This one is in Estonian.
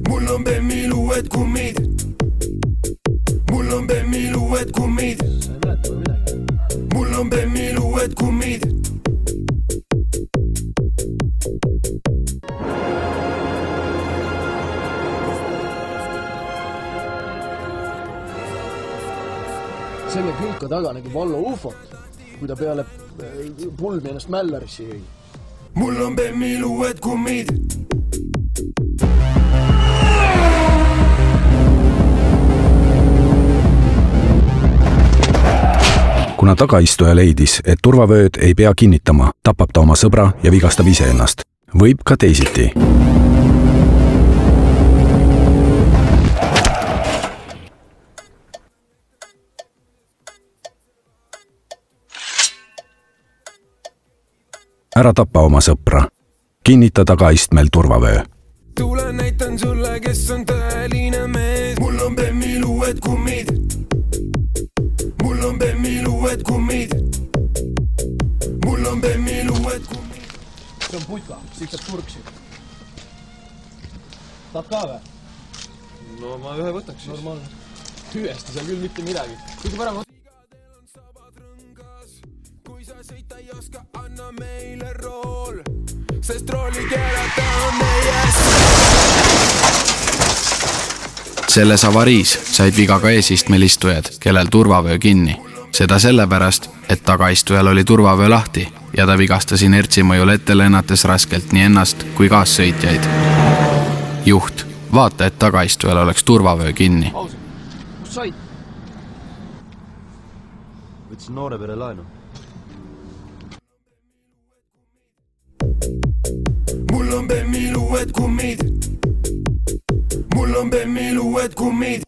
Mul on Bemmil uued kummid. Mul on Bemmil uued kummid. Mul on Bemmil uued kummid. Selle külka taga nägi Vallo ufot, kui ta peale pulmi ennast Mällarisse jõi. Mul on Bemmil uued kummid. Kuna tagaistuja leidis, et turvavööd ei pea kinnitama, tapab ta oma sõbra ja vigastab ise ennast. Võib ka teisiti. Ära tapa oma sõpra. Kinnita tagaistmel turvavöö. Tule näitan sulle, kes on tõeline mees. Mul on Bemmil uued kummid. Mul on Bemmil uued kummid. Mul on Bemmil uued kummid. See on putka, siit saab turksi. Tahad ka või? No ma ühe võtaks siis. Normaalne. Hüvesti seal küll mitte midagi. Kõige parem Kui sa sõita ei oska, anna meile rool. Sest rooli keelata on meies. Selles avariis said viga ka eesistmel istujad, kellel turvavöö kinni. Seda sellepärast, et tagaistujal oli turvavöö lahti ja ta vigastas inertsi mõjul ette lennates raskelt nii ennast kui kaassõitjaid. Juht, vaata, et tagaistujal oleks turvavöö kinni. Kus said? Võtsin noore pere laenu. Mul on Bemmil uued kummid. Mul on Bemmil uued kummid.